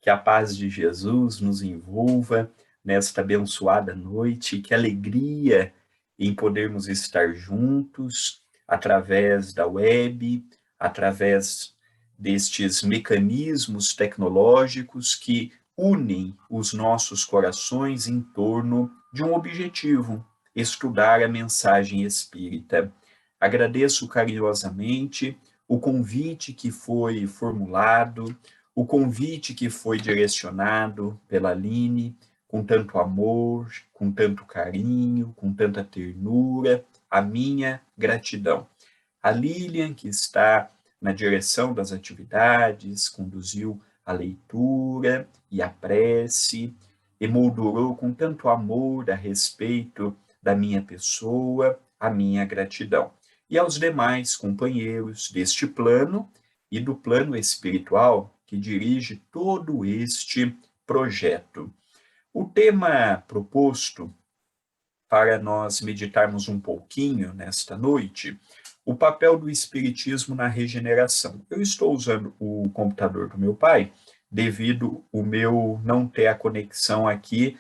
Que a paz de Jesus nos envolva nesta abençoada noite, que alegria em podermos estar juntos através da web, através destes mecanismos tecnológicos que unem os nossos corações em torno de um objetivo: estudar a mensagem espírita. Agradeço carinhosamente o convite que foi formulado, o convite que foi direcionado pela Aline, com tanto amor, com tanto carinho, com tanta ternura, a minha gratidão. A Lilian, que está na direção das atividades, conduziu a leitura e a prece, emoldurou com tanto amor a respeito da minha pessoa, a minha gratidão. E aos demais companheiros deste plano e do plano espiritual que dirige todo este projeto. O tema proposto para nós meditarmos um pouquinho nesta noite, o papel do espiritismo na regeneração. Eu estou usando o computador do meu pai, devido o meu não ter a conexão aqui,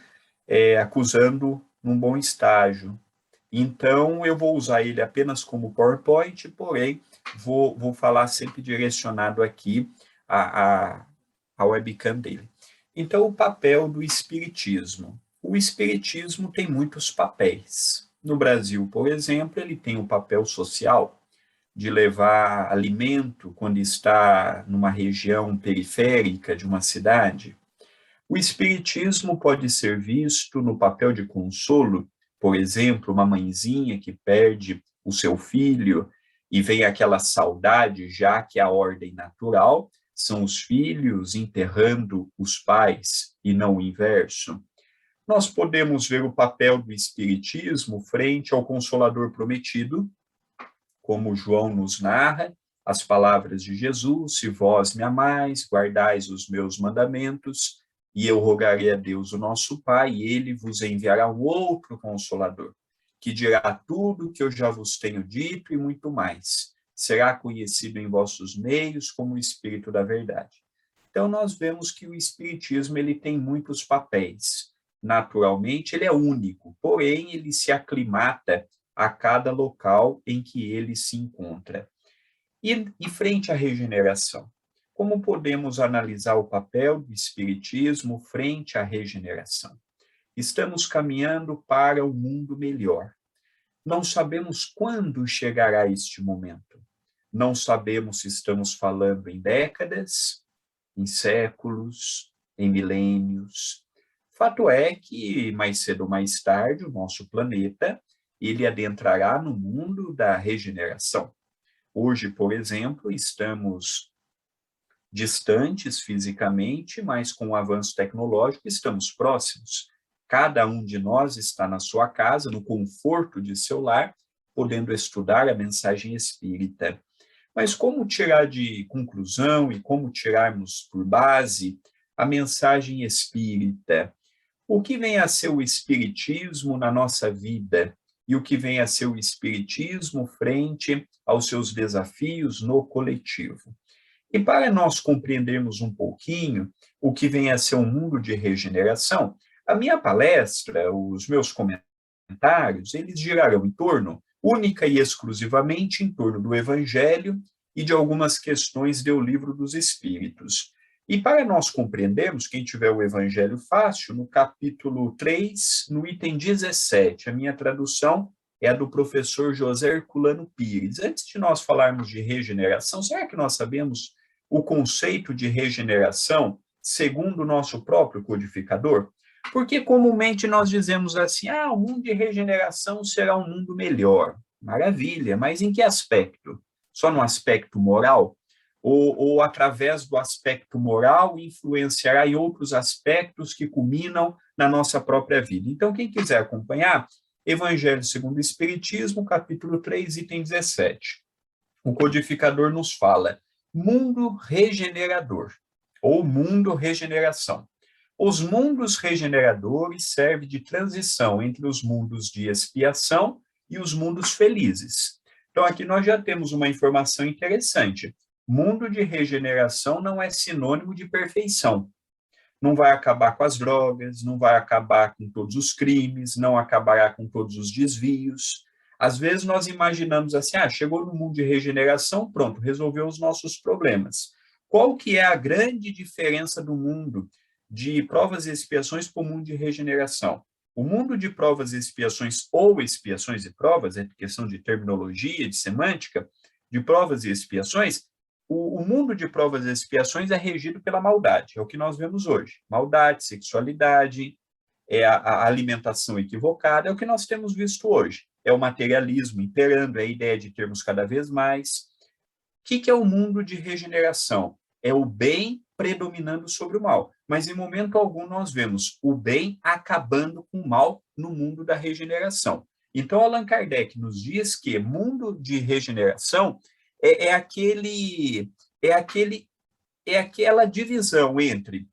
acusando um bom estágio. Então, eu vou usar ele apenas como PowerPoint, porém, vou falar sempre direcionado aqui a webcam dele. Então, o papel do espiritismo. O espiritismo tem muitos papéis. No Brasil, por exemplo, ele tem um papel social, de levar alimento quando está numa região periférica de uma cidade. O espiritismo pode ser visto no papel de consolo, por exemplo, uma mãezinha que perde o seu filho e vem aquela saudade, já que a ordem natural são os filhos enterrando os pais e não o inverso. Nós podemos ver o papel do espiritismo frente ao Consolador prometido, como João nos narra, as palavras de Jesus: se vós me amais, guardais os meus mandamentos, e eu rogarei a Deus, o nosso Pai, e ele vos enviará um outro Consolador, que dirá tudo o que eu já vos tenho dito e muito mais. Será conhecido em vossos meios como o Espírito da Verdade. Então, nós vemos que o Espiritismo ele tem muitos papéis. Naturalmente, ele é único, porém, ele se aclimata a cada local em que ele se encontra. E frente à regeneração, como podemos analisar o papel do espiritismo frente à regeneração? Estamos caminhando para um mundo melhor. Não sabemos quando chegará este momento. Não sabemos se estamos falando em décadas, em séculos, em milênios. Fato é que, mais cedo ou mais tarde, o nosso planeta ele adentrará no mundo da regeneração. Hoje, por exemplo, estamos distantes fisicamente, mas com o avanço tecnológico estamos próximos. Cada um de nós está na sua casa, no conforto de seu lar, podendo estudar a mensagem espírita. Mas como tirar de conclusão e como tirarmos por base a mensagem espírita? O que vem a ser o espiritismo na nossa vida e o que vem a ser o espiritismo frente aos seus desafios no coletivo? E para nós compreendermos um pouquinho o que vem a ser um mundo de regeneração, a minha palestra, os meus comentários, eles girarão em torno, única e exclusivamente, em torno do Evangelho e de algumas questões do Livro dos Espíritos. E para nós compreendermos, quem tiver o Evangelho fácil, no capítulo 3, no item 17, a minha tradução é a do professor José Herculano Pires. Antes de nós falarmos de regeneração, será que nós sabemos o conceito de regeneração segundo o nosso próprio codificador? Porque comumente nós dizemos assim, o mundo de regeneração será um mundo melhor. Maravilha, mas em que aspecto? Só no aspecto moral? Ou através do aspecto moral influenciará em outros aspectos que culminam na nossa própria vida? Então, quem quiser acompanhar, Evangelho segundo o Espiritismo, capítulo 3, item 17. O codificador nos fala, mundo regenerador, ou mundo regeneração. Os mundos regeneradores servem de transição entre os mundos de expiação e os mundos felizes. Então, aqui nós já temos uma informação interessante. Mundo de regeneração não é sinônimo de perfeição. não vai acabar com as drogas, não vai acabar com todos os crimes, não acabará com todos os desvios. Às vezes nós imaginamos assim, chegou no mundo de regeneração, pronto, resolveu os nossos problemas. Qual que é a grande diferença do mundo de provas e expiações para o mundo de regeneração? O mundo de provas e expiações, ou expiações e provas, é questão de terminologia, de semântica, de provas e expiações, o mundo de provas e expiações é regido pela maldade, é o que nós vemos hoje. Maldade, sexualidade, é a alimentação equivocada, é o que nós temos visto hoje. É o materialismo imperando, é a ideia de termos cada vez mais. O que é o mundo de regeneração? É o bem predominando sobre o mal. Mas em momento algum nós vemos o bem acabando com o mal no mundo da regeneração. Então, Allan Kardec nos diz que mundo de regeneração é aquela divisão entre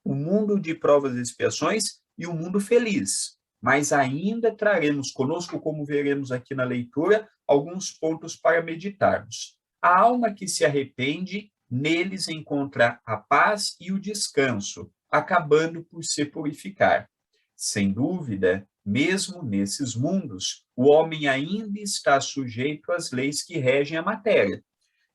o mundo de provas e expiações e o mundo feliz. Mas ainda traremos conosco, como veremos aqui na leitura, alguns pontos para meditarmos. A alma que se arrepende, neles encontra a paz e o descanso, acabando por se purificar. Sem dúvida, mesmo nesses mundos, o homem ainda está sujeito às leis que regem a matéria.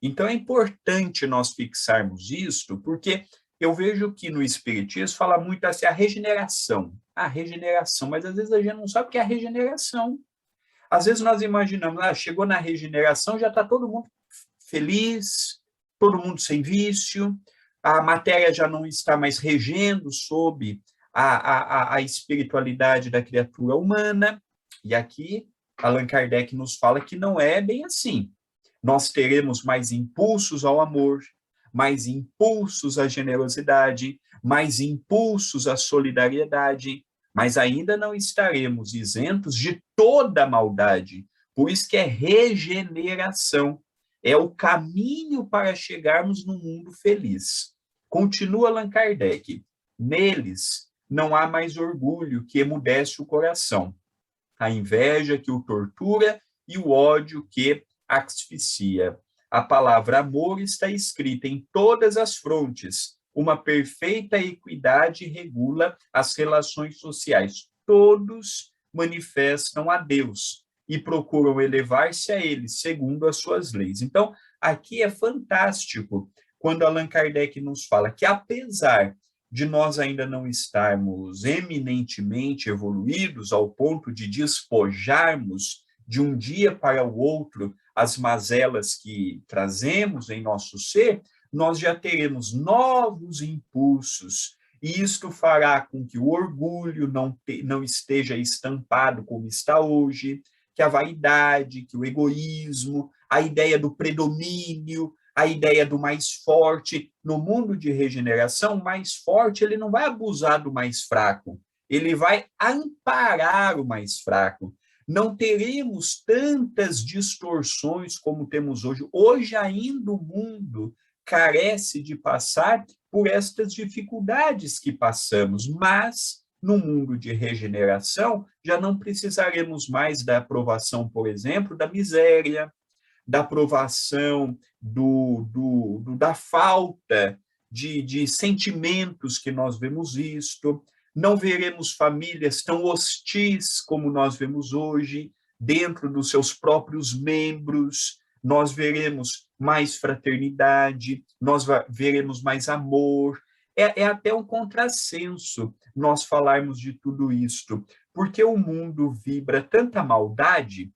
Então é importante nós fixarmos isto, porque eu vejo que no Espiritismo fala muito assim, a regeneração, mas às vezes a gente não sabe o que é a regeneração. Às vezes nós imaginamos, chegou na regeneração, já está todo mundo feliz, todo mundo sem vício, a matéria já não está mais regendo sob a espiritualidade da criatura humana, e aqui Allan Kardec nos fala que não é bem assim. Nós teremos mais impulsos ao amor, mais impulsos à generosidade, mais impulsos à solidariedade, mas ainda não estaremos isentos de toda a maldade. Por isso que é regeneração, é o caminho para chegarmos num mundo feliz. Continua Allan Kardec, neles não há mais orgulho que emudece o coração, a inveja que o tortura e o ódio que asfixia. A palavra amor está escrita em todas as frontes. Uma perfeita equidade regula as relações sociais. Todos manifestam a Deus e procuram elevar-se a Ele, segundo as suas leis. Então, aqui é fantástico quando Allan Kardec nos fala que, apesar de nós ainda não estarmos eminentemente evoluídos ao ponto de despojarmos de um dia para o outro as mazelas que trazemos em nosso ser, nós já teremos novos impulsos, e isto fará com que o orgulho não esteja estampado como está hoje, que a vaidade, que o egoísmo, a ideia do predomínio, a ideia do mais forte. No mundo de regeneração, o mais forte ele não vai abusar do mais fraco, ele vai amparar o mais fraco. Não teremos tantas distorções como temos hoje. Hoje ainda o mundo carece de passar por estas dificuldades que passamos, mas no mundo de regeneração já não precisaremos mais da aprovação, por exemplo, da miséria, da aprovação da falta de sentimentos que nós vemos isto, não veremos famílias tão hostis como nós vemos hoje, dentro dos seus próprios membros, nós veremos mais fraternidade, nós veremos mais amor. É até um contrassenso nós falarmos de tudo isto, porque o mundo vibra tanta maldade,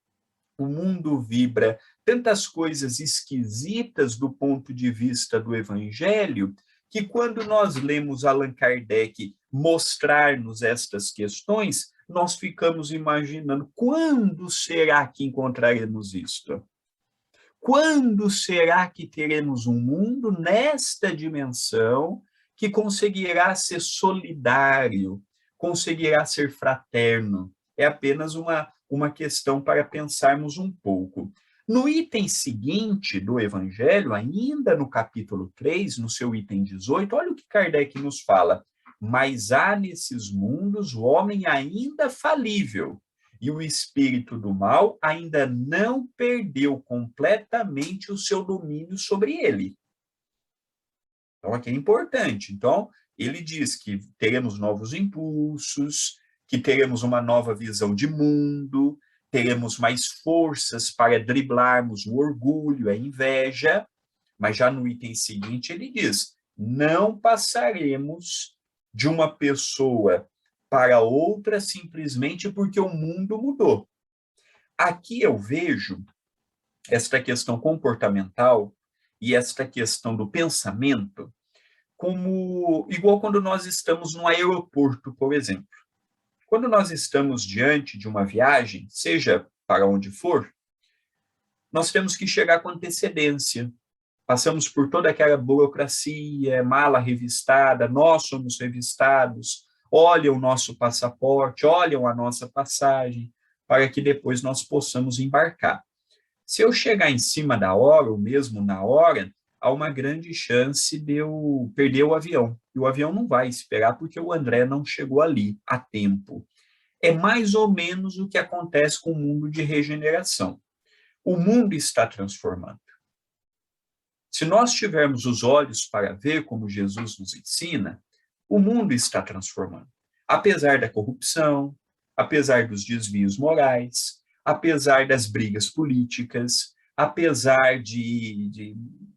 o mundo vibra tantas coisas esquisitas do ponto de vista do Evangelho, que quando nós lemos Allan Kardec mostrar-nos estas questões, nós ficamos imaginando quando será que encontraremos isto? Quando será que teremos um mundo nesta dimensão que conseguirá ser solidário, conseguirá ser fraterno? É apenas uma questão para pensarmos um pouco. No item seguinte do Evangelho, ainda no capítulo 3, no seu item 18, olha o que Kardec nos fala. Mas há nesses mundos o homem ainda falível, e o espírito do mal ainda não perdeu completamente o seu domínio sobre ele. Então, aqui é importante. Então, ele diz que teremos novos impulsos, que teremos uma nova visão de mundo, teremos mais forças para driblarmos o orgulho, a inveja, mas já no item seguinte ele diz: não passaremos de uma pessoa para outra simplesmente porque o mundo mudou. Aqui eu vejo esta questão comportamental e esta questão do pensamento como igual quando nós estamos no aeroporto, por exemplo. Quando nós estamos diante de uma viagem, seja para onde for, nós temos que chegar com antecedência. Passamos por toda aquela burocracia, mala revistada, nós somos revistados, olham o nosso passaporte, olham a nossa passagem, para que depois nós possamos embarcar. Se eu chegar em cima da hora, ou mesmo na hora, há uma grande chance de eu perder o avião. E o avião não vai esperar porque o André não chegou ali a tempo. É mais ou menos o que acontece com o mundo de regeneração. O mundo está transformando. Se nós tivermos os olhos para ver como Jesus nos ensina, o mundo está transformando. Apesar da corrupção, apesar dos desvios morais, apesar das brigas políticas, apesar de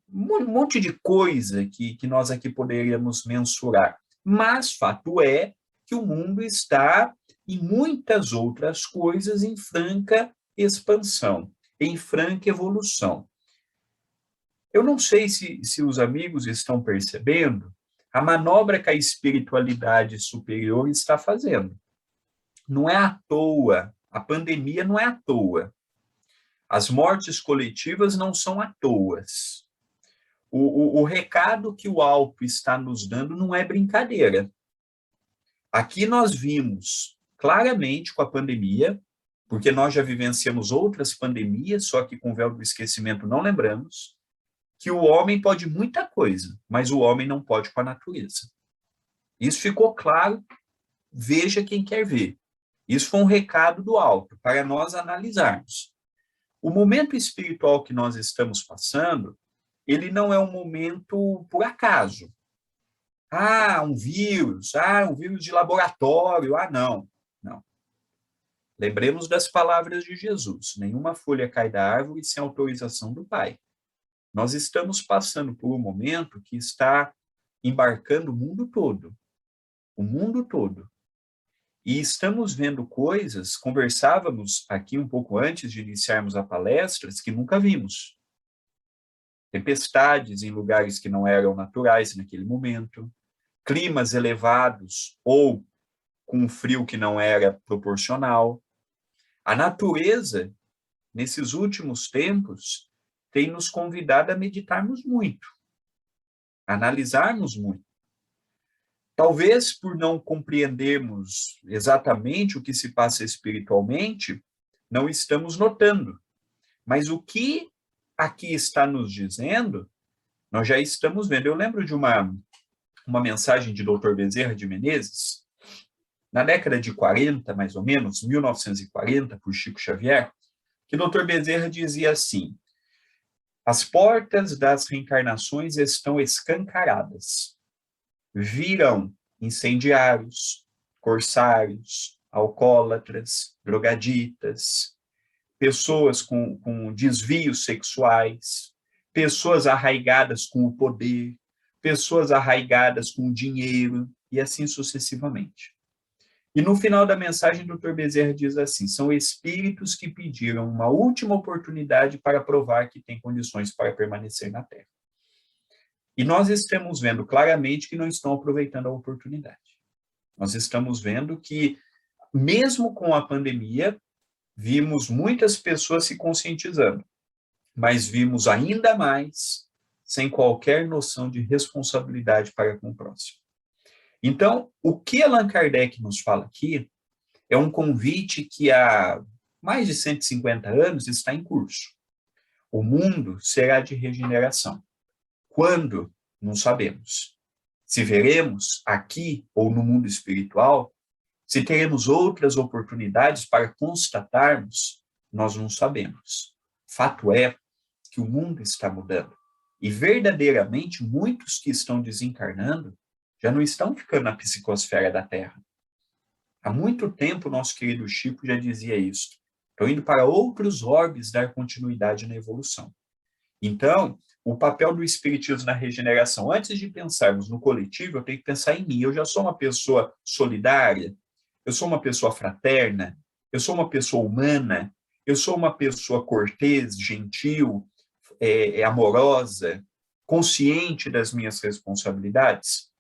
um monte de coisa que nós aqui poderíamos mensurar. Mas fato é que o mundo está, em muitas outras coisas, em franca expansão, em franca evolução. Eu não sei se os amigos estão percebendo a manobra que a espiritualidade superior está fazendo. Não é à toa, a pandemia não é à toa. As mortes coletivas não são à toa. O recado que o Alto está nos dando não é brincadeira. Aqui nós vimos claramente com a pandemia, porque nós já vivenciamos outras pandemias, só que com o véu do esquecimento não lembramos, que o homem pode muita coisa, mas o homem não pode com a natureza. Isso ficou claro, veja quem quer ver. Isso foi um recado do alto, para nós analisarmos. O momento espiritual que nós estamos passando, ele não é um momento por acaso. Um vírus de laboratório, não. Não. Lembremos das palavras de Jesus, nenhuma folha cai da árvore sem autorização do Pai. Nós estamos passando por um momento que está embarcando o mundo todo. O mundo todo. E estamos vendo coisas, conversávamos aqui um pouco antes de iniciarmos a palestra, que nunca vimos. Tempestades em lugares que não eram naturais naquele momento, climas elevados ou com um frio que não era proporcional. A natureza, nesses últimos tempos, tem nos convidado a meditarmos muito, a analisarmos muito. Talvez por não compreendermos exatamente o que se passa espiritualmente, não estamos notando. Mas o que aqui está nos dizendo, nós já estamos vendo. Eu lembro de uma mensagem de Dr. Bezerra de Menezes, na década de 40, mais ou menos, 1940, por Chico Xavier, que Dr. Bezerra dizia assim: as portas das reencarnações estão escancaradas. Virão incendiários, corsários, alcoólatras, drogaditas, pessoas com desvios sexuais, pessoas arraigadas com o poder, pessoas arraigadas com o dinheiro, e assim sucessivamente. E no final da mensagem, o Dr. Bezerra diz assim: são espíritos que pediram uma última oportunidade para provar que têm condições para permanecer na Terra. E nós estamos vendo claramente que não estão aproveitando a oportunidade. Nós estamos vendo que, mesmo com a pandemia, vimos muitas pessoas se conscientizando, mas vimos ainda mais sem qualquer noção de responsabilidade para com o próximo. Então, o que Allan Kardec nos fala aqui é um convite que há mais de 150 anos está em curso. O mundo será de regeneração. Quando? Não sabemos. Se veremos aqui ou no mundo espiritual, se teremos outras oportunidades para constatarmos, nós não sabemos. Fato é que o mundo está mudando. E verdadeiramente, muitos que estão desencarnando já não estão ficando na psicosfera da Terra. Há muito tempo, o nosso querido Chico já dizia isso. Estão indo para outros orbes dar continuidade na evolução. Então, o papel do espiritismo na regeneração, antes de pensarmos no coletivo, eu tenho que pensar em mim. Eu já sou uma pessoa solidária, eu sou uma pessoa fraterna, eu sou uma pessoa humana, eu sou uma pessoa cortês, gentil, amorosa, consciente das minhas responsabilidades.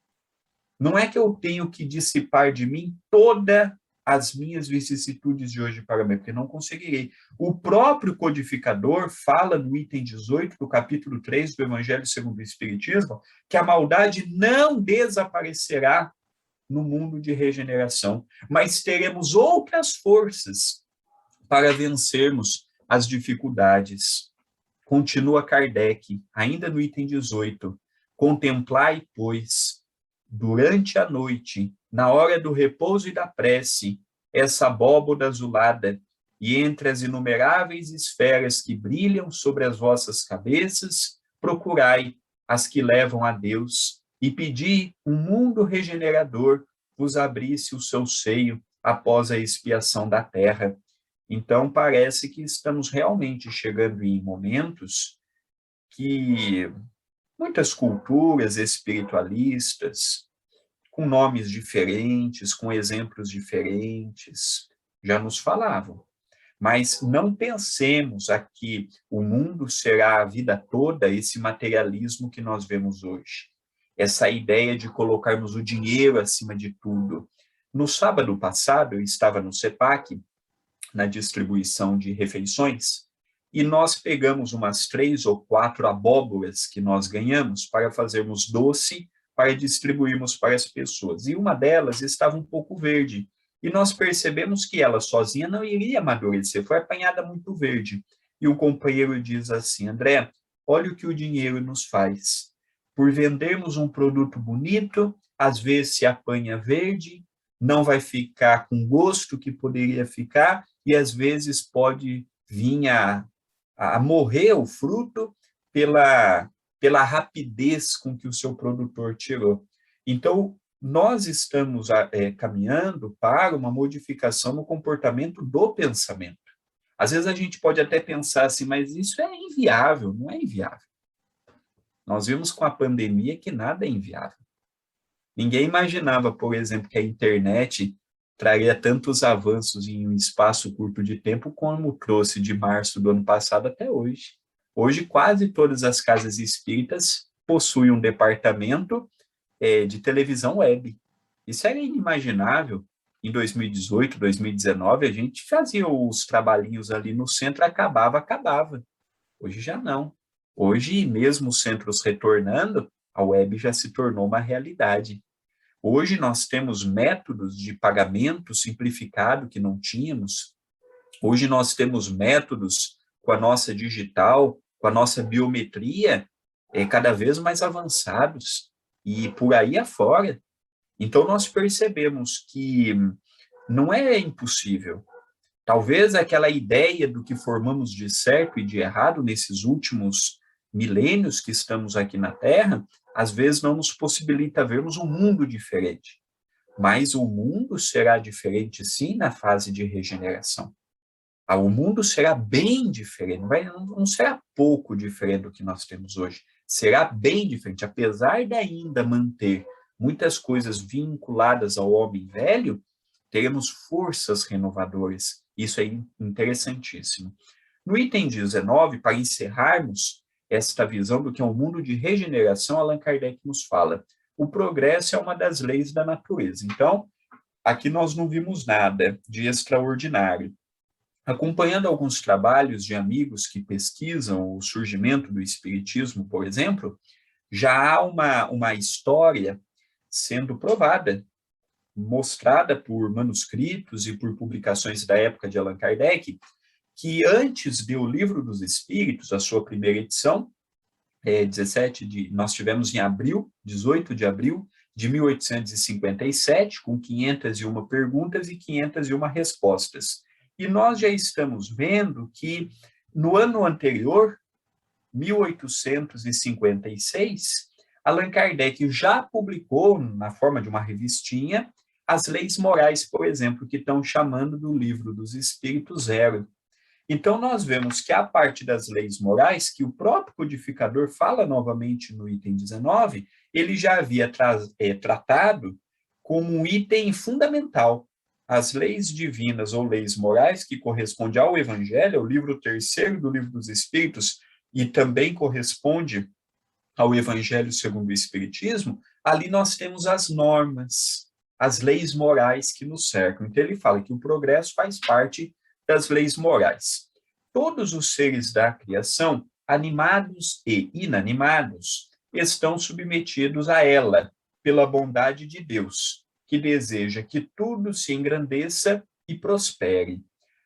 Não é que eu tenho que dissipar de mim todas as minhas vicissitudes de hoje para amanhã, porque não conseguirei. O próprio codificador fala no item 18 do capítulo 3 do Evangelho segundo o Espiritismo, que a maldade não desaparecerá no mundo de regeneração, mas teremos outras forças para vencermos as dificuldades. Continua Kardec, ainda no item 18, contemplai, pois, durante a noite, na hora do repouso e da prece, essa abóboda azulada, e entre as inumeráveis esferas que brilham sobre as vossas cabeças, procurai as que levam a Deus, e pedi um mundo regenerador vos abrisse o seu seio após a expiação da terra. Então, parece que estamos realmente chegando em momentos que muitas culturas espiritualistas, com nomes diferentes, com exemplos diferentes, já nos falavam. Mas não pensemos aqui o mundo será a vida toda esse materialismo que nós vemos hoje. Essa ideia de colocarmos o dinheiro acima de tudo. No sábado passado, eu estava no CEPAC, na distribuição de refeições, e nós pegamos umas 3 ou 4 abóboras que nós ganhamos para fazermos doce, para distribuirmos para as pessoas. E uma delas estava um pouco verde. E nós percebemos que ela sozinha não iria amadurecer, foi apanhada muito verde. E o companheiro diz assim, André, olha o que o dinheiro nos faz. Por vendermos um produto bonito, às vezes se apanha verde, não vai ficar com o gosto que poderia ficar, e às vezes pode vir a morrer o fruto pela rapidez com que o seu produtor tirou. Então, nós estamos caminhando para uma modificação no comportamento do pensamento. Às vezes a gente pode até pensar assim, mas isso é inviável. Não é inviável. Nós vimos com a pandemia que nada é inviável. Ninguém imaginava, por exemplo, que a internet traria tantos avanços em um espaço curto de tempo como trouxe de março do ano passado até hoje. Hoje, quase todas as casas espíritas possuem um departamento de televisão web. Isso era inimaginável. Em 2018, 2019, a gente fazia os trabalhinhos ali no centro, acabava. Hoje já não. Hoje, mesmo os centros retornando, a web já se tornou uma realidade. Hoje nós temos métodos de pagamento simplificado que não tínhamos. Hoje nós temos métodos com a nossa digital, com a nossa biometria, cada vez mais avançados e por aí afora. Então nós percebemos que não é impossível. Talvez aquela ideia do que formamos de certo e de errado nesses últimos milênios que estamos aqui na Terra, às vezes não nos possibilita vermos um mundo diferente. Mas o mundo será diferente, sim, na fase de regeneração. O mundo será bem diferente, não será pouco diferente do que nós temos hoje. Será bem diferente, apesar de ainda manter muitas coisas vinculadas ao homem velho, teremos forças renovadoras. Isso é interessantíssimo. No item 19, para encerrarmos esta visão do que é um mundo de regeneração, Allan Kardec nos fala. O progresso é uma das leis da natureza. Então, aqui nós não vimos nada de extraordinário. Acompanhando alguns trabalhos de amigos que pesquisam o surgimento do espiritismo, por exemplo, já há uma história sendo provada, mostrada por manuscritos e por publicações da época de Allan Kardec, que antes de O Livro dos Espíritos, a sua primeira edição, nós tivemos em abril, 18 de abril de 1857, com 501 perguntas e 501 respostas. E nós já estamos vendo que no ano anterior, 1856, Allan Kardec já publicou, na forma de uma revistinha, as leis morais, por exemplo, que estão chamando do Livro dos Espíritos Zero. Então, nós vemos que a parte das leis morais, que o próprio codificador fala novamente no item 19, ele já havia tratado como um item fundamental. As leis divinas ou leis morais, que corresponde ao Evangelho, o livro terceiro do Livro dos Espíritos, e também corresponde ao Evangelho segundo o Espiritismo, ali nós temos as normas, as leis morais que nos cercam. Então, ele fala que o progresso faz parte das leis morais. Todos os seres da criação, animados e inanimados, estão submetidos a ela, pela bondade de Deus, que deseja que tudo se engrandeça e prospere.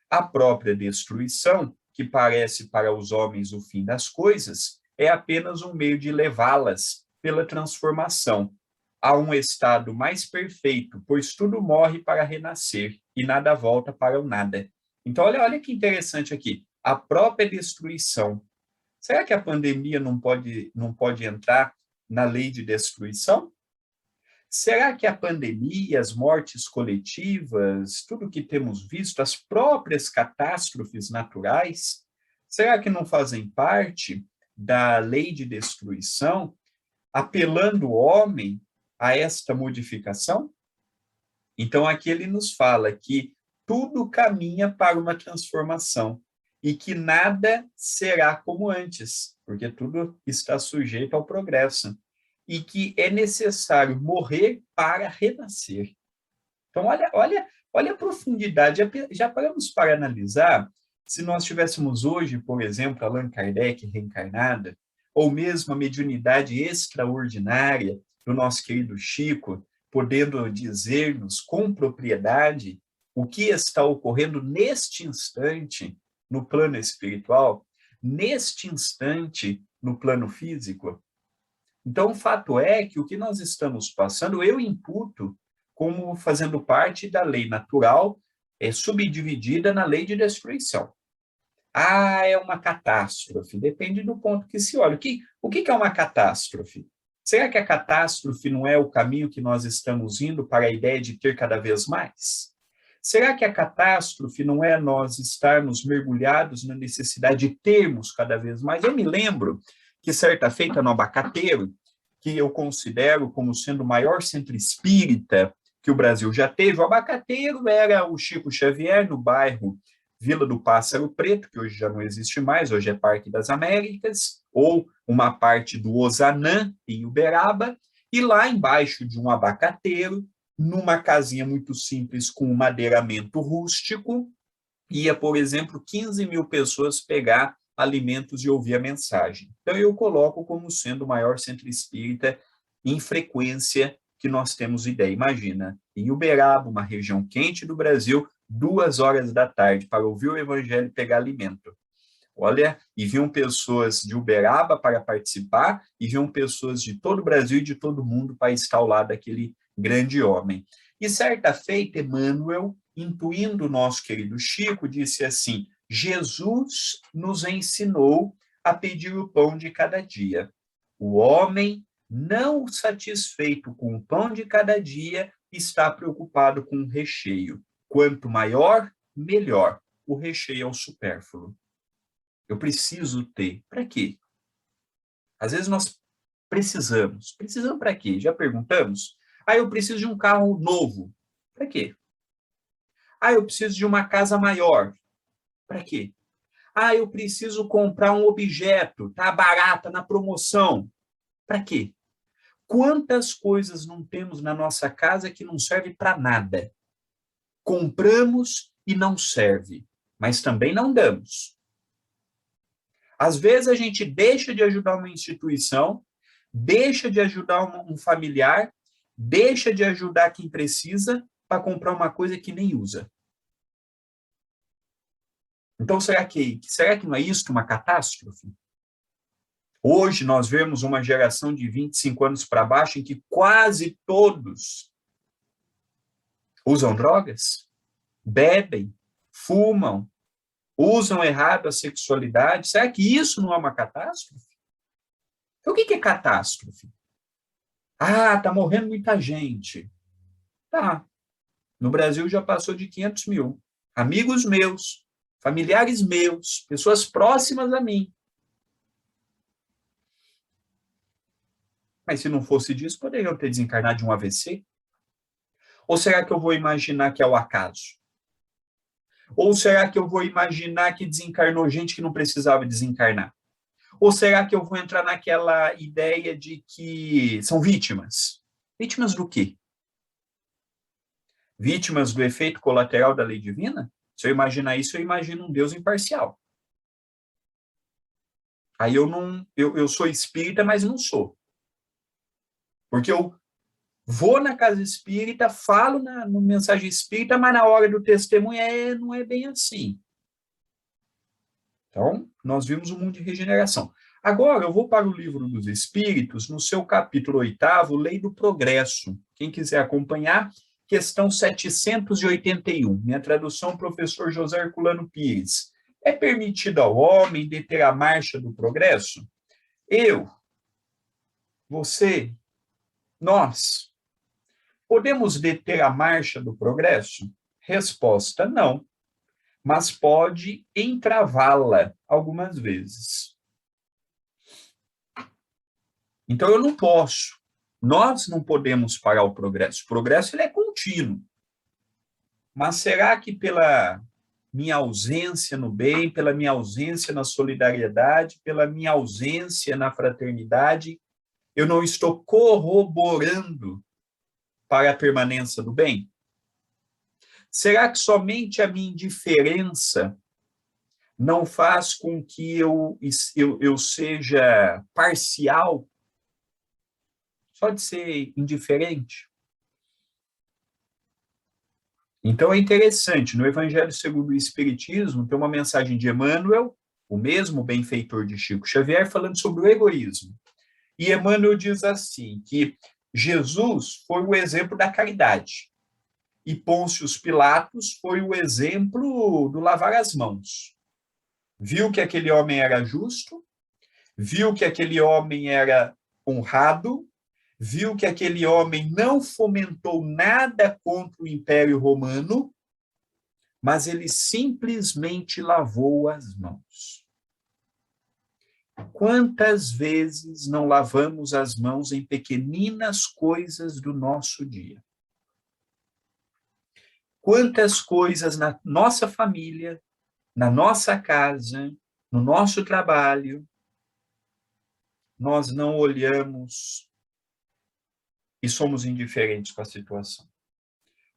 A própria destruição, que parece para os homens o fim das coisas, é apenas um meio de levá-las pela transformação a um estado mais perfeito, pois tudo morre para renascer e nada volta para o nada. Então, olha que interessante aqui. A própria destruição. Será que a pandemia não pode entrar na lei de destruição? Será que a pandemia, as mortes coletivas, tudo que temos visto, as próprias catástrofes naturais, será que não fazem parte da lei de destruição, apelando o homem a esta modificação? Então, aqui ele nos fala que tudo caminha para uma transformação e que nada será como antes, porque tudo está sujeito ao progresso, e que é necessário morrer para renascer. Então, olha a profundidade. Já paramos para analisar se nós tivéssemos hoje, por exemplo, Allan Kardec reencarnada, ou mesmo a mediunidade extraordinária do nosso querido Chico, podendo dizer-nos com propriedade o que está ocorrendo neste instante no plano espiritual, neste instante no plano físico. Então, o fato é que o que nós estamos passando, eu imputo como fazendo parte da lei natural, subdividida na lei de destruição. Ah, é uma catástrofe. Depende do ponto que se olha. O que é uma catástrofe? Será que a catástrofe não é o caminho que nós estamos indo para a ideia de ter cada vez mais? Será que a catástrofe não é nós estarmos mergulhados na necessidade de termos cada vez mais? Eu me lembro que certa feita no Abacateiro, que eu considero como sendo o maior centro espírita que o Brasil já teve, o Abacateiro era o Chico Xavier, no bairro Vila do Pássaro Preto, que hoje já não existe mais, hoje é Parque das Américas, ou uma parte do Ozanã, em Uberaba, e lá embaixo de um abacateiro, numa casinha muito simples com um madeiramento rústico, ia, por exemplo, 15 mil pessoas pegar alimentos e ouvir a mensagem. Então, eu coloco como sendo o maior centro espírita em frequência que nós temos ideia. Imagina, em Uberaba, uma região quente do Brasil, 2 horas da tarde, para ouvir o evangelho e pegar alimento. Olha, e vinham pessoas de Uberaba para participar, e vinham pessoas de todo o Brasil e de todo o mundo para estar ao lado daquele grande homem. E certa feita, Emmanuel, intuindo o nosso querido Chico, disse assim: Jesus nos ensinou a pedir o pão de cada dia. O homem, não satisfeito com o pão de cada dia, está preocupado com o recheio. Quanto maior, melhor. O recheio é o supérfluo. Eu preciso ter. Para quê? Às vezes nós precisamos. Precisamos para quê? Já perguntamos? Ah, eu preciso de um carro novo. Para quê? Ah, eu preciso de uma casa maior. Para quê? Ah, eu preciso comprar um objeto. Tá barata, na promoção. Para quê? Quantas coisas não temos na nossa casa que não serve para nada? Compramos e não serve, mas também não damos. Às vezes a gente deixa de ajudar uma instituição, deixa de ajudar um familiar, deixa de ajudar quem precisa para comprar uma coisa que nem usa. Então, será que não é isto uma catástrofe? Hoje nós vemos uma geração de 25 anos para baixo em que quase todos usam drogas, bebem, fumam, usam errado a sexualidade. Será que isso não é uma catástrofe? Então, o que é catástrofe? Ah, tá morrendo muita gente. Tá. No Brasil já passou de 500 mil. Amigos meus, familiares meus, pessoas próximas a mim. Mas se não fosse disso, poderiam ter desencarnado de um AVC? Ou será que eu vou imaginar que é o acaso? Ou será que eu vou imaginar que desencarnou gente que não precisava desencarnar? Ou será que eu vou entrar naquela ideia de que são vítimas? Vítimas do quê? Vítimas do efeito colateral da lei divina? Se eu imaginar isso, eu imagino um Deus imparcial. Aí eu sou espírita, mas não sou. Porque eu vou na casa espírita, falo no mensagem espírita, mas na hora do testemunho não é bem assim. Então, nós vimos o mundo de regeneração. Agora, eu vou para o livro dos Espíritos, no seu capítulo 8º, Lei do Progresso. Quem quiser acompanhar, questão 781. Minha tradução, professor José Herculano Pires. É permitido ao homem deter a marcha do progresso? Eu, você, nós, podemos deter a marcha do progresso? Resposta, não, mas pode entravá-la algumas vezes. Então, eu não posso. Nós não podemos parar o progresso. O progresso ele é contínuo. Mas será que pela minha ausência no bem, pela minha ausência na solidariedade, pela minha ausência na fraternidade, eu não estou corroborando para a permanência do bem? Será que somente a minha indiferença não faz com que eu seja parcial? Só de ser indiferente? Então é interessante, no Evangelho segundo o Espiritismo, tem uma mensagem de Emmanuel, o mesmo benfeitor de Chico Xavier, falando sobre o egoísmo. E Emmanuel diz assim, que Jesus foi o exemplo da caridade, e Pôncio Pilatos foi o exemplo do lavar as mãos. Viu que aquele homem era justo, viu que aquele homem era honrado, viu que aquele homem não fomentou nada contra o Império Romano, mas ele simplesmente lavou as mãos. Quantas vezes não lavamos as mãos em pequeninas coisas do nosso dia? Quantas coisas na nossa família, na nossa casa, no nosso trabalho, nós não olhamos e somos indiferentes com a situação.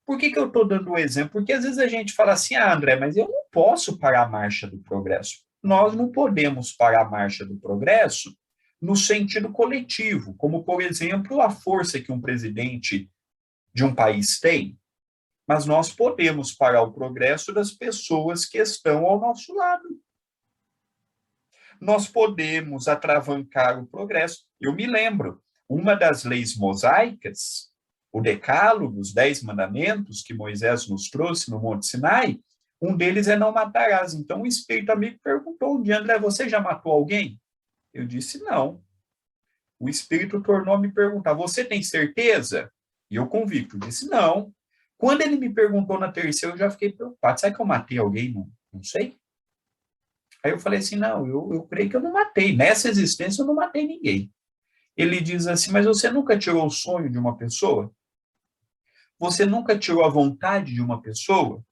Por que eu estou dando o exemplo? Porque às vezes a gente fala assim, André, mas eu não posso parar a marcha do progresso. Nós não podemos parar a marcha do progresso no sentido coletivo, como, por exemplo, a força que um presidente de um país tem, mas nós podemos parar o progresso das pessoas que estão ao nosso lado. Nós podemos atravancar o progresso. Eu me lembro, uma das leis mosaicas, o Decálogo, os 10 mandamentos que Moisés nos trouxe no Monte Sinai, um deles é não matarás. Então o espírito amigo perguntou um dia, André, você já matou alguém? Eu disse, não. O espírito tornou a me perguntar, você tem certeza? E eu convicto, disse, não. Quando ele me perguntou na terceira, eu já fiquei preocupado. Será que eu matei alguém? Não sei. Aí eu falei assim, não, eu creio que eu não matei. Nessa existência eu não matei ninguém. Ele diz assim, mas você nunca tirou o sonho de uma pessoa? Você nunca tirou a vontade de uma pessoa?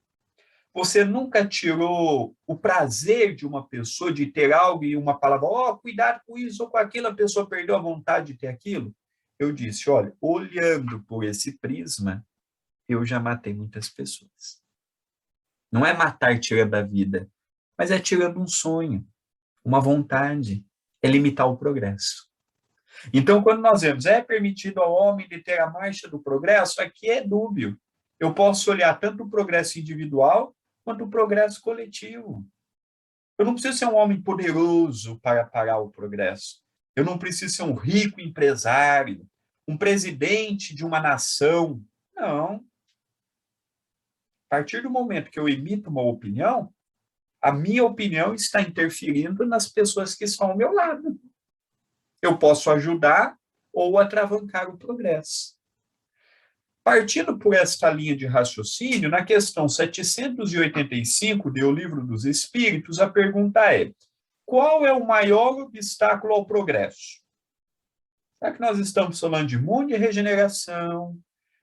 Você nunca tirou o prazer de uma pessoa de ter algo e uma palavra, cuidado com isso ou com aquilo, a pessoa perdeu a vontade de ter aquilo? Eu disse, olha, olhando por esse prisma, eu já matei muitas pessoas. Não é matar tirando a vida, mas é tirando um sonho, uma vontade, é limitar o progresso. Então, quando nós vemos, é permitido ao homem deter a marcha do progresso, aqui é dúbio. Eu posso olhar tanto o progresso individual quanto o progresso coletivo. Eu não preciso ser um homem poderoso para parar o progresso. Eu não preciso ser um rico empresário, um presidente de uma nação. Não. A partir do momento que eu emito uma opinião, a minha opinião está interferindo nas pessoas que estão ao meu lado. Eu posso ajudar ou atravancar o progresso. Partindo por esta linha de raciocínio, na questão 785 do Livro dos Espíritos, a pergunta é: qual é o maior obstáculo ao progresso? Já que nós estamos falando de mundo e regeneração,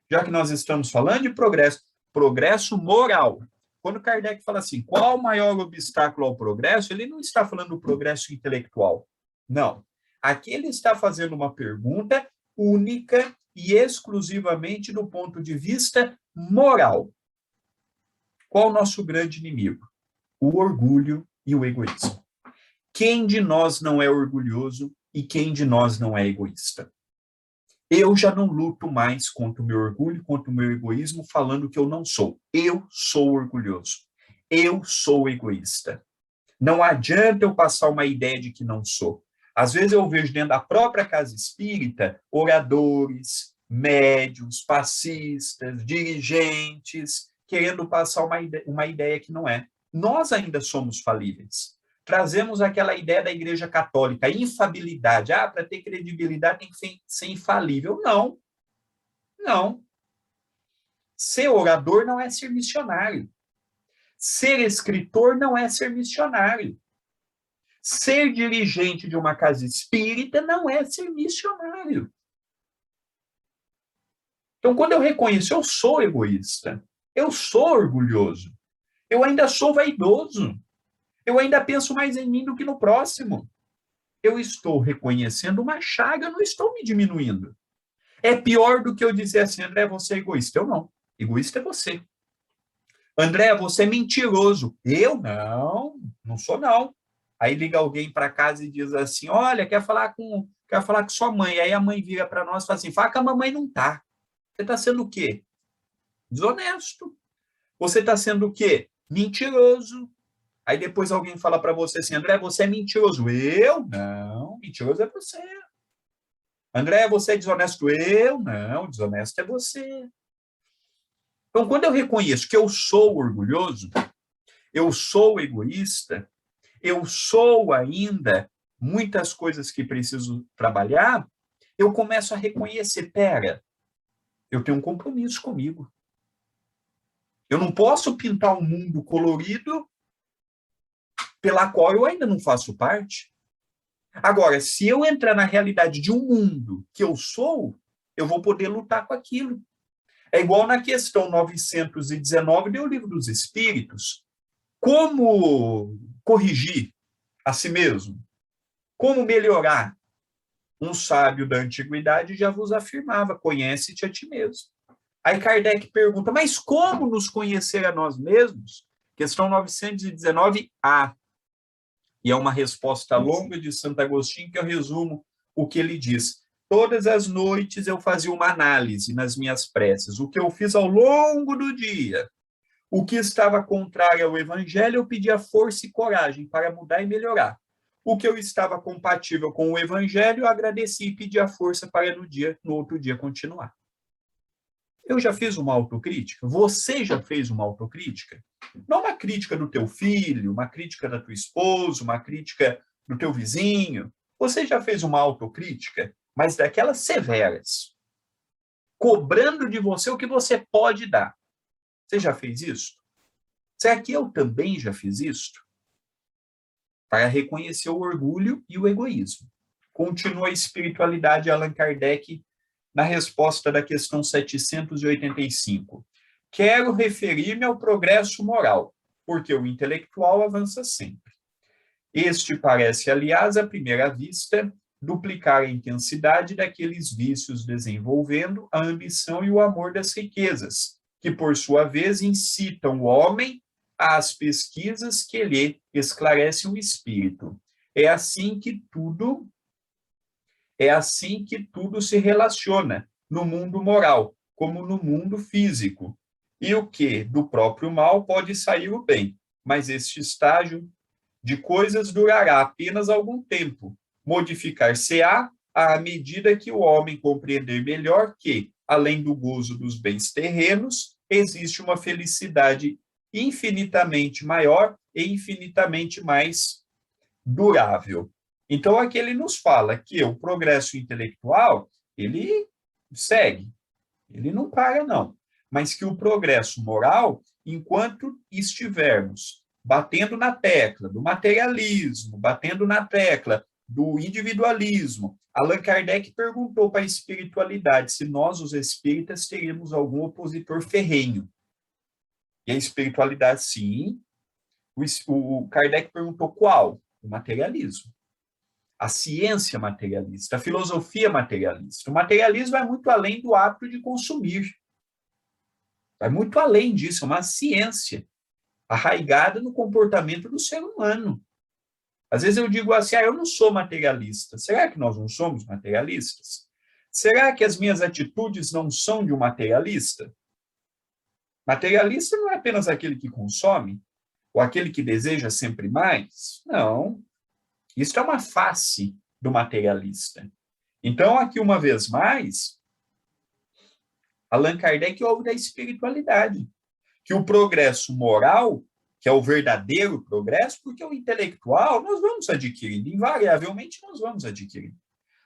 já que nós estamos falando de progresso, progresso moral. Quando Kardec fala assim, qual o maior obstáculo ao progresso, ele não está falando do progresso intelectual. Não. Aqui ele está fazendo uma pergunta única e exclusivamente do ponto de vista moral. Qual o nosso grande inimigo? O orgulho e o egoísmo. Quem de nós não é orgulhoso e quem de nós não é egoísta? Eu já não luto mais contra o meu orgulho, contra o meu egoísmo, falando que eu não sou. Eu sou orgulhoso. Eu sou egoísta. Não adianta eu passar uma ideia de que não sou. Às vezes eu vejo dentro da própria casa espírita oradores, médiuns, passistas, dirigentes, querendo passar uma ideia que não é. Nós ainda somos falíveis. Trazemos aquela ideia da Igreja Católica, a infabilidade. Ah, para ter credibilidade tem que ser infalível. Não. Não. Ser orador não é ser missionário. Ser escritor não é ser missionário. Ser dirigente de uma casa espírita não é ser missionário. Então, quando eu reconheço, eu sou egoísta, eu sou orgulhoso, eu ainda sou vaidoso, eu ainda penso mais em mim do que no próximo. Eu estou reconhecendo uma chaga, eu não estou me diminuindo. É pior do que eu dizer assim, André, você é egoísta. Eu não. Egoísta é você. André, você é mentiroso. Eu não, não sou não. Aí liga alguém para casa e diz assim, olha, quer falar com sua mãe. Aí a mãe vira para nós e fala assim, fala que a mamãe não tá. Você está sendo o quê? Desonesto. Você está sendo o quê? Mentiroso. Aí depois alguém fala para você assim, André, você é mentiroso. Eu? Não, mentiroso é você. André, você é desonesto. Eu? Não, desonesto é você. Então, quando eu reconheço que eu sou orgulhoso, eu sou egoísta, eu sou ainda muitas coisas que preciso trabalhar, eu começo a reconhecer, pera, eu tenho um compromisso comigo. Eu não posso pintar um mundo colorido pela qual eu ainda não faço parte. Agora, se eu entrar na realidade de um mundo que eu sou, eu vou poder lutar com aquilo. É igual na questão 919 do Livro dos Espíritos. Como corrigir a si mesmo? Como melhorar? Um sábio da antiguidade já vos afirmava, conhece-te a ti mesmo. Aí Kardec pergunta, mas como nos conhecer a nós mesmos? Questão 919A. E é uma resposta longa de Santo Agostinho que eu resumo o que ele diz. Todas as noites eu fazia uma análise nas minhas preces, o que eu fiz ao longo do dia. O que estava contrário ao evangelho, eu pedia força e coragem para mudar e melhorar. O que eu estava compatível com o evangelho, eu agradeci e pedi a força para no outro dia continuar. Eu já fiz uma autocrítica? Você já fez uma autocrítica? Não uma crítica do teu filho, uma crítica da tua esposa, uma crítica do teu vizinho. Você já fez uma autocrítica, mas daquelas severas, cobrando de você o que você pode dar. Você já fez isso? Será que eu também já fiz isso? Para reconhecer o orgulho e o egoísmo. Continua a espiritualidade Allan Kardec na resposta da questão 785. Quero referir-me ao progresso moral, porque o intelectual avança sempre. Este parece, aliás, à primeira vista, duplicar a intensidade daqueles vícios, desenvolvendo a ambição e o amor das riquezas, que, por sua vez, incitam o homem às pesquisas que lhe esclarecem o espírito. É assim que tudo se relaciona no mundo moral, como no mundo físico. E o que do próprio mal pode sair o bem, mas este estágio de coisas durará apenas algum tempo. Modificar-se-á à medida que o homem compreender melhor que, além do gozo dos bens terrenos, existe uma felicidade infinitamente maior e infinitamente mais durável. Então, aqui ele nos fala que o progresso intelectual ele segue, ele não para, não. Mas que o progresso moral, enquanto estivermos batendo na tecla do materialismo, batendo na tecla do individualismo, Allan Kardec perguntou para a espiritualidade se nós, os espíritas, teríamos algum opositor ferrenho. E a espiritualidade, sim. O Kardec perguntou qual? O materialismo. A ciência materialista, a filosofia materialista. O materialismo vai muito além do ato de consumir. Vai muito além disso, é uma ciência arraigada no comportamento do ser humano. Às vezes eu digo assim, eu não sou materialista. Será que nós não somos materialistas? Será que as minhas atitudes não são de um materialista? Materialista não é apenas aquele que consome, ou aquele que deseja sempre mais. Não. Isso é uma face do materialista. Então, aqui, uma vez mais, Allan Kardec ouve da espiritualidade, que o progresso moral, que é o verdadeiro progresso, porque o intelectual nós vamos adquirindo, invariavelmente nós vamos adquirindo.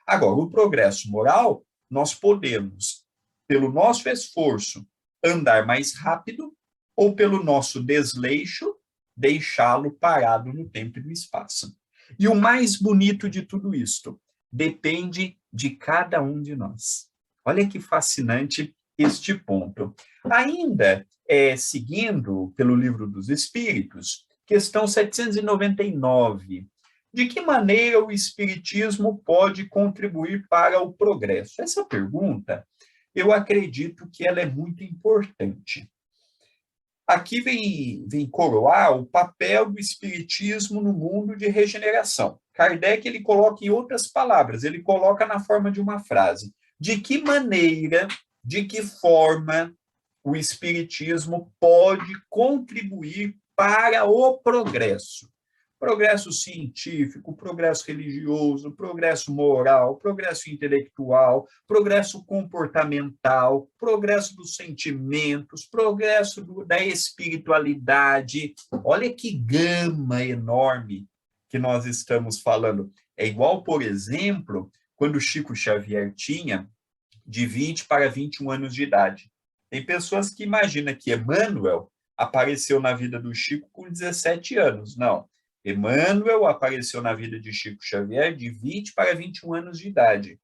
Agora, o progresso moral, nós podemos, pelo nosso esforço, andar mais rápido, ou pelo nosso desleixo, deixá-lo parado no tempo e no espaço. E o mais bonito de tudo isto, depende de cada um de nós. Olha que fascinante este ponto. Ainda, seguindo pelo Livro dos Espíritos, questão 799. De que maneira o Espiritismo pode contribuir para o progresso? Essa pergunta, eu acredito que ela é muito importante. Aqui vem coroar o papel do Espiritismo no mundo de regeneração. Kardec, ele coloca em outras palavras, ele coloca na forma de uma frase. De que maneira, de que forma o Espiritismo pode contribuir para o progresso? Progresso científico, progresso religioso, progresso moral, progresso intelectual, progresso comportamental, progresso dos sentimentos, progresso da espiritualidade. Olha que gama enorme que nós estamos falando. É igual, por exemplo, quando Chico Xavier tinha de 20 para 21 anos de idade. Tem pessoas que imaginam que Emmanuel apareceu na vida do Chico com 17 anos. Não. Emmanuel apareceu na vida de Chico Xavier de 20 para 21 anos de idade.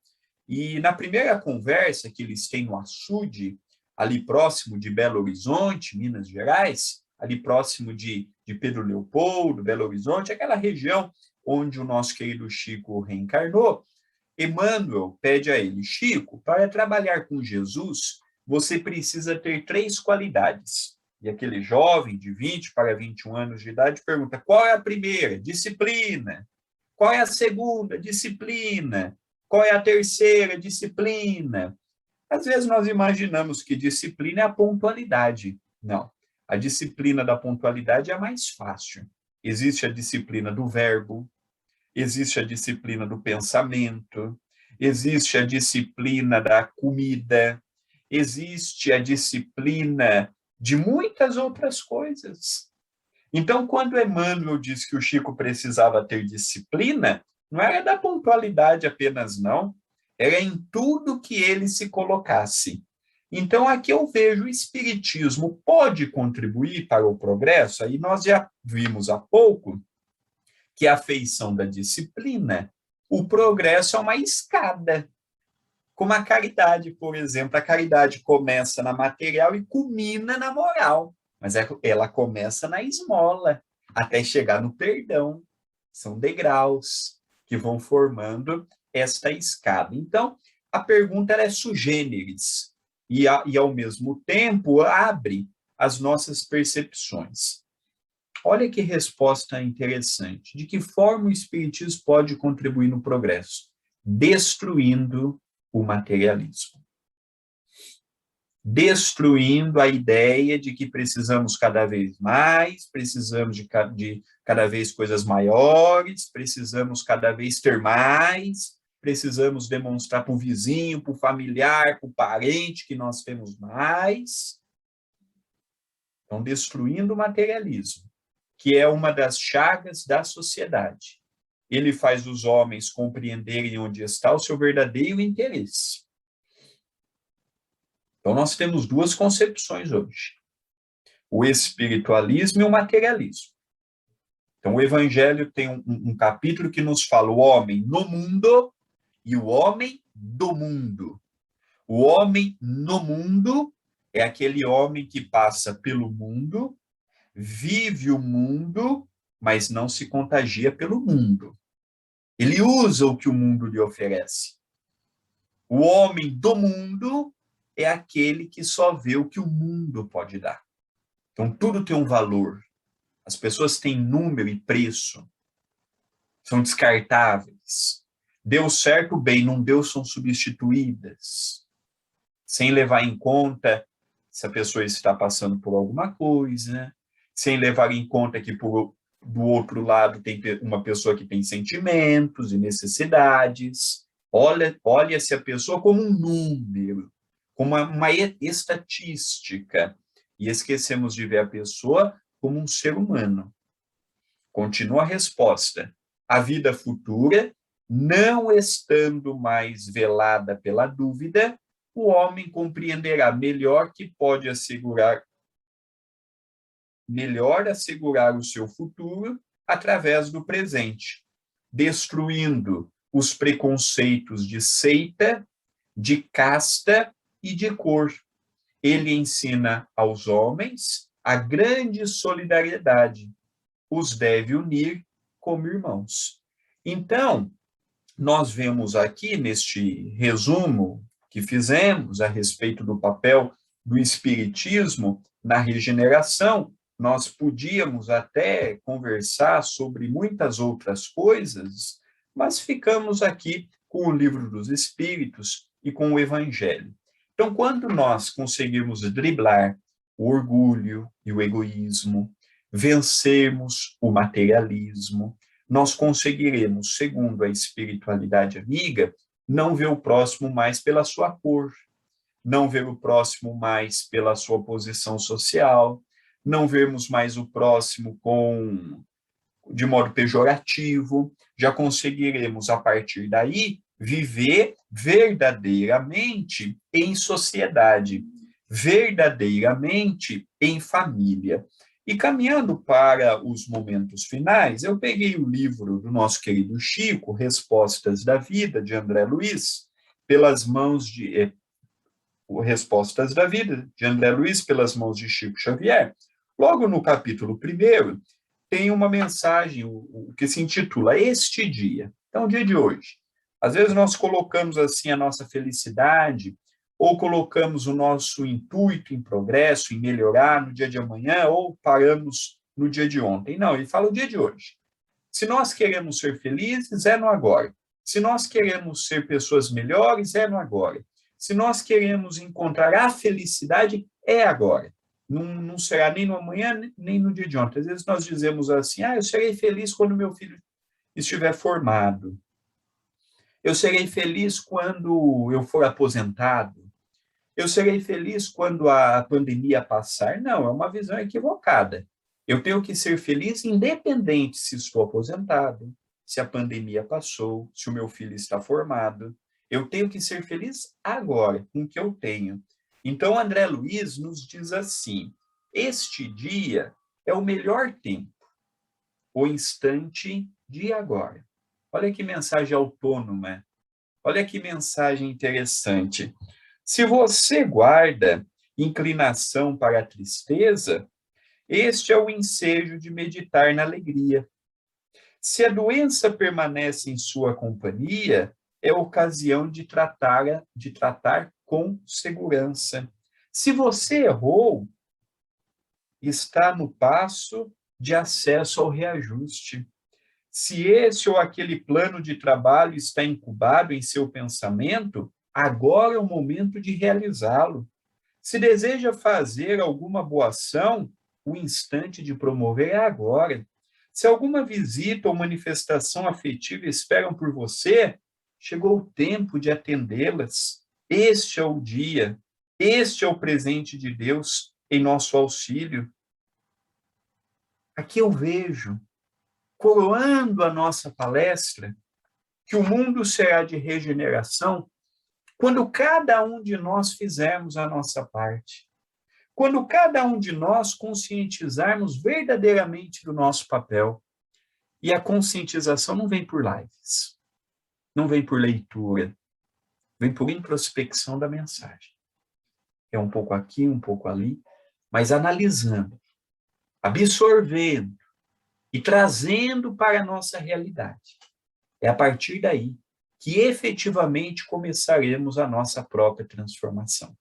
E na primeira conversa que eles têm no açude, ali próximo de Belo Horizonte, Minas Gerais, ali próximo de Pedro Leopoldo, Belo Horizonte, aquela região onde o nosso querido Chico reencarnou, Emmanuel pede a ele, Chico, para trabalhar com Jesus, você precisa ter 3 qualidades. E aquele jovem de 20 para 21 anos de idade pergunta, qual é a primeira? Disciplina. Qual é a segunda? Disciplina. Qual é a terceira? Disciplina. Às vezes nós imaginamos que disciplina é a pontualidade. Não. A disciplina da pontualidade é a mais fácil. Existe a disciplina do verbo, existe a disciplina do pensamento, existe a disciplina da comida, existe a disciplina de muitas outras coisas. Então, quando Emmanuel diz que o Chico precisava ter disciplina, não era da pontualidade apenas, não. Era em tudo que ele se colocasse. Então, aqui eu vejo o Espiritismo pode contribuir para o progresso, aí nós já vimos há pouco que a feição da disciplina, o progresso é uma escada. Como a caridade, por exemplo. A caridade começa na material e culmina na moral. Mas ela começa na esmola, até chegar no perdão. São degraus que vão formando esta escada. Então, a pergunta é sui generis e, ao mesmo tempo, abre as nossas percepções. Olha que resposta interessante. De que forma o Espiritismo pode contribuir no progresso? Destruindo o materialismo. Destruindo a ideia de que precisamos cada vez mais, precisamos de cada vez coisas maiores, precisamos cada vez ter mais, precisamos demonstrar para o vizinho, para o familiar, para o parente que nós temos mais. Então, destruindo o materialismo, que é uma das chagas da sociedade. Ele faz os homens compreenderem onde está o seu verdadeiro interesse. Então, nós temos duas concepções hoje: o espiritualismo e o materialismo. Então, o Evangelho tem um capítulo que nos fala o homem no mundo e o homem do mundo. O homem no mundo é aquele homem que passa pelo mundo, vive o mundo, mas não se contagia pelo mundo. Ele usa o que o mundo lhe oferece. O homem do mundo é aquele que só vê o que o mundo pode dar. Então, tudo tem um valor. As pessoas têm número e preço. São descartáveis. Deu certo, bem, não deu, são substituídas. Sem levar em conta se a pessoa está passando por alguma coisa, sem levar em conta que do outro lado tem uma pessoa que tem sentimentos e necessidades. Olha-se a pessoa como um número, como uma estatística, e esquecemos de ver a pessoa como um ser humano. Continua a resposta. A vida futura, não estando mais velada pela dúvida, o homem compreenderá melhor que pode assegurar o seu futuro através do presente, destruindo os preconceitos de seita, de casta e de cor. Ele ensina aos homens a grande solidariedade, os deve unir como irmãos. Então, nós vemos aqui neste resumo que fizemos a respeito do papel do espiritismo na regeneração. Nós podíamos até conversar sobre muitas outras coisas, mas ficamos aqui com o Livro dos Espíritos e com o Evangelho. Então, quando nós conseguirmos driblar o orgulho e o egoísmo, vencermos o materialismo, nós conseguiremos, segundo a espiritualidade amiga, não ver o próximo mais pela sua cor, não ver o próximo mais pela sua posição social, não vermos mais o próximo de modo pejorativo. Já conseguiremos, a partir daí, viver verdadeiramente em sociedade, verdadeiramente em família. E caminhando para os momentos finais, eu peguei o livro do nosso querido Chico, Respostas da Vida, de André Luiz, pelas mãos de Respostas da Vida, de André Luiz, pelas mãos de Chico Xavier. Logo no capítulo 1, tem uma mensagem o que se intitula Este Dia. Então, o dia de hoje. Às vezes nós colocamos assim a nossa felicidade, ou colocamos o nosso intuito em progresso, em melhorar no dia de amanhã, ou paramos no dia de ontem. Não, ele fala o dia de hoje. Se nós queremos ser felizes, é no agora. Se nós queremos ser pessoas melhores, é no agora. Se nós queremos encontrar a felicidade, é agora. Não será nem no amanhã, nem no dia de ontem. Às vezes nós dizemos assim, eu serei feliz quando meu filho estiver formado. Eu serei feliz quando eu for aposentado. Eu serei feliz quando a pandemia passar. Não, é uma visão equivocada. Eu tenho que ser feliz independente se estou aposentado, se a pandemia passou, se o meu filho está formado. Eu tenho que ser feliz agora, com o que eu tenho. Então, André Luiz nos diz assim, este dia é o melhor tempo, o instante de agora. Olha que mensagem autônoma, olha que mensagem interessante. Se você guarda inclinação para a tristeza, este é o ensejo de meditar na alegria. Se a doença permanece em sua companhia, é ocasião de tratar com segurança. Se você errou, está no passo de acesso ao reajuste. Se esse ou aquele plano de trabalho está incubado em seu pensamento, agora é o momento de realizá-lo. Se deseja fazer alguma boa ação, o instante de promover é agora. Se alguma visita ou manifestação afetiva esperam por você, chegou o tempo de atendê-las. Este é o dia, este é o presente de Deus em nosso auxílio. Aqui eu vejo, coroando a nossa palestra, que o mundo será de regeneração Quando cada um de nós fizermos a nossa parte, quando cada um de nós conscientizarmos verdadeiramente do nosso papel, e a conscientização não vem por lives, não vem por leitura, vem por introspecção da mensagem. É um pouco aqui, um pouco ali, mas analisando, absorvendo e trazendo para a nossa realidade. É a partir daí que efetivamente começaremos a nossa própria transformação.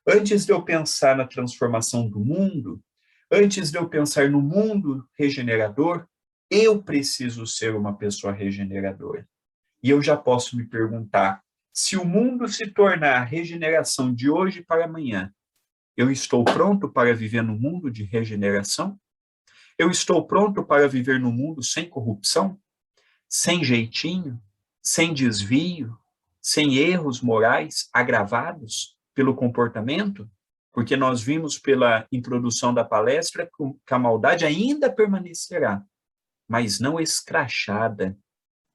Antes de eu pensar na transformação do mundo, antes de eu pensar no mundo regenerador, eu preciso ser uma pessoa regeneradora. E eu já posso me perguntar, se o mundo se tornar a regeneração de hoje para amanhã, eu estou pronto para viver no mundo de regeneração? Eu estou pronto para viver no mundo sem corrupção, sem jeitinho, sem desvio, sem erros morais agravados pelo comportamento? Porque nós vimos pela introdução da palestra que a maldade ainda permanecerá, mas não escrachada,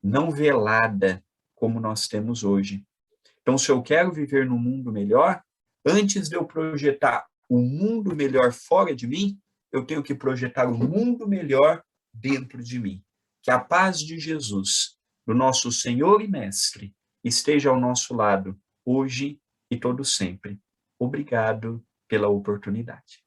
não velada, como nós temos hoje. Então, se eu quero viver num mundo melhor, antes de eu projetar o mundo melhor fora de mim, eu tenho que projetar o mundo melhor dentro de mim. Que a paz de Jesus, do nosso Senhor e Mestre, esteja ao nosso lado, hoje e todo sempre. Obrigado pela oportunidade.